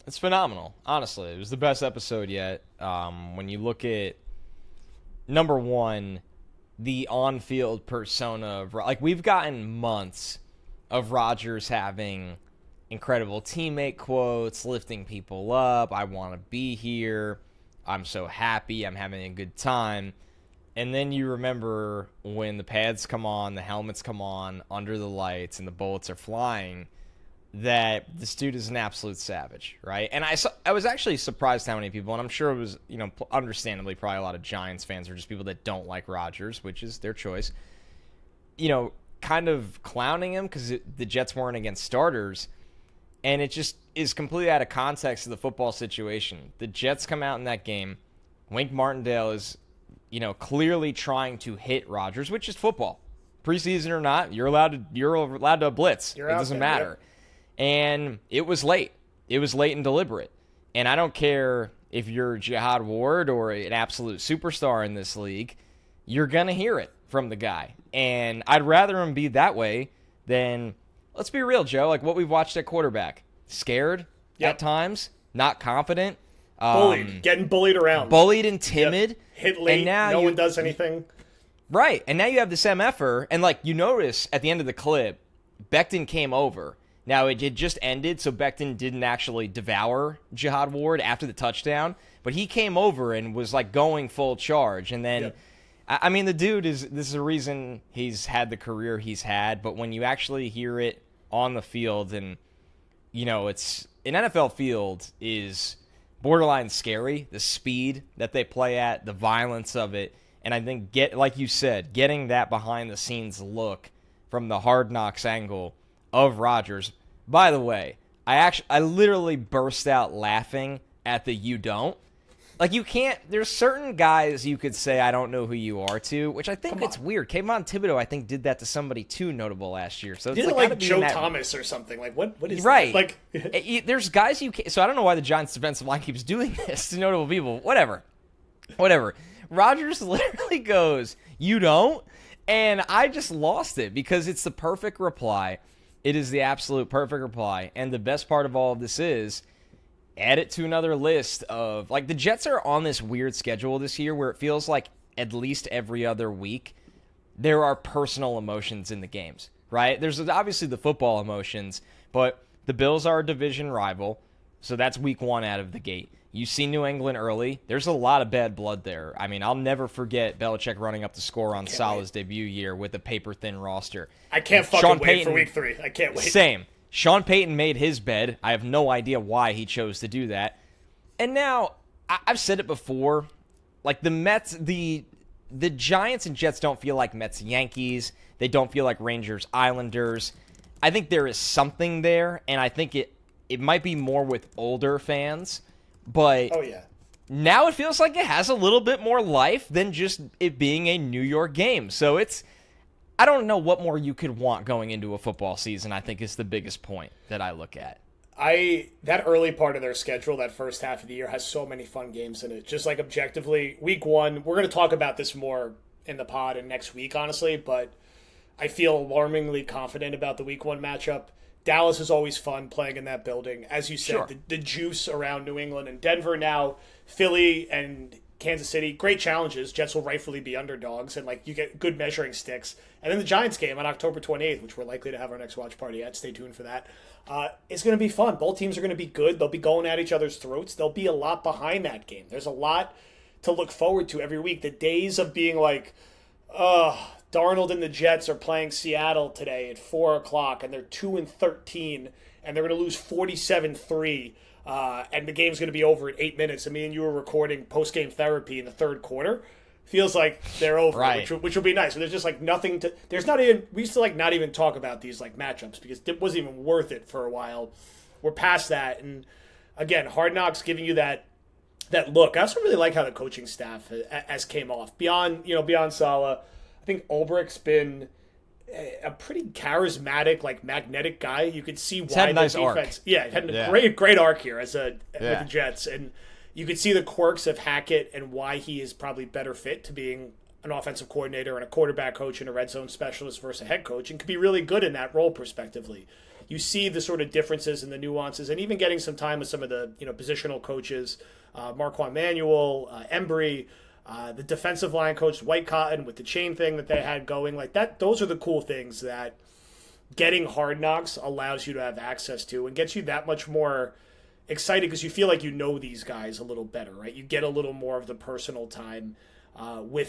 It's phenomenal. Honestly, it was the best episode yet. When you look at number one, the on-field persona of like we've gotten months of Rodgers having incredible teammate quotes, lifting people up. I want to be here. I'm so happy. I'm having a good time. And then you remember when the pads come on, the helmets come on, under the lights, and the bullets are flying, that this dude is an absolute savage, right? And I was actually surprised how many people, and I'm sure it was, understandably probably a lot of Giants fans or just people that don't like Rodgers, which is their choice, kind of clowning him because the Jets weren't against starters. And it just is completely out of context of the football situation. The Jets come out in that game. Wink Martindale is, clearly trying to hit Rodgers, which is football. Preseason or not, you're allowed to blitz. It doesn't matter. Yep. And it was late. It was late and deliberate. And I don't care if you're Jihad Ward or an absolute superstar in this league, you're going to hear it from the guy. And I'd rather him be that way than, let's be real, Joe, like what we've watched at quarterback. Scared at times, not confident. Bullied, getting bullied around. Bullied and timid. Yep. Hit late, and now no one does anything. Right, and now you have this MFer, and you notice at the end of the clip, Becton came over. Now, it had just ended, so Becton didn't actually devour Jihad Ward after the touchdown, but he came over and was, going full charge. And then, I mean, the dude this is the reason he's had the career he's had, but when you actually hear it on the field, and, it's an NFL field is borderline scary, the speed that they play at, the violence of it, and I think, like you said, getting that behind-the-scenes look from the Hard Knocks angle of Rodgers. By the way, I literally burst out laughing at the "you don't." You can't. There's certain guys you could say I don't know who you are to, which I think it's weird. Kayvon Thibodeau, I think, did that to somebody too notable last year. So it's like Joe Thomas or something. What is right? That? There's guys you can't. So I don't know why the Giants defensive line keeps doing this to notable people. Whatever. Rodgers literally goes, "You don't," and I just lost it because it's the perfect reply. It is the absolute perfect reply, and the best part of all of this is, add it to another list of, the Jets are on this weird schedule this year where it feels like at least every other week there are personal emotions in the games, right? There's obviously the football emotions, but the Bills are a division rival, so that's week one out of the gate. You see New England early. There's a lot of bad blood there. I mean, I'll never forget Belichick running up the score on Salah's debut year with a paper-thin roster. I can't fucking wait for week 3. I can't wait. Same. Sean Payton made his bed. I have no idea why he chose to do that. And now, I've said it before, the Mets, the Giants and Jets don't feel like Mets Yankees. They don't feel like Rangers Islanders. I think there is something there, and I think it might be more with older fans. But now it feels like it has a little bit more life than just it being a New York game. So I don't know what more you could want going into a football season, I think is the biggest point that I look at. That early part of their schedule, that first half of the year, has so many fun games in it. Just objectively, week 1, we're going to talk about this more in the pod and next week, honestly, but I feel alarmingly confident about the week 1 matchup. Dallas is always fun playing in that building. As you said, the juice around New England and Denver now, Philly and Kansas City, great challenges. Jets will rightfully be underdogs, and you get good measuring sticks. And then the Giants game on October 28th, which we're likely to have our next watch party at. Stay tuned for that. It's going to be fun. Both teams are going to be good. They'll be going at each other's throats. There'll be a lot behind that game. There's a lot to look forward to every week. The days of being Darnold and the Jets are playing Seattle today at 4 o'clock, and they're 2-13, and they're going to lose 47-3, and the game's going to be over in 8 minutes. And me and you were recording post-game therapy in the third quarter. Feels like they're over, right. which will be nice. So there's just nothing to. There's not even. We used to not even talk about these matchups because it wasn't even worth it for a while. We're past that, and again, Hard Knocks giving you that look. I also really like how the coaching staff has came off beyond Saleh. I think Ulbricht's been a pretty charismatic, magnetic guy. You could see why had a nice the defense. Arc. Yeah, it had a great arc here with the Jets, and you could see the quirks of Hackett and why he is probably better fit to being an offensive coordinator and a quarterback coach and a red zone specialist versus a head coach, and could be really good in that role prospectively. you see the sort of differences and the nuances, and even getting some time with some of the positional coaches, Marquand Manuel, Embry, the defensive line coach White Cotton with the chain thing that they had going like that. Those are the cool things that getting Hard Knocks allows you to have access to and gets you that much more excited because you feel like you know these guys a little better, right? You get a little more of the personal time with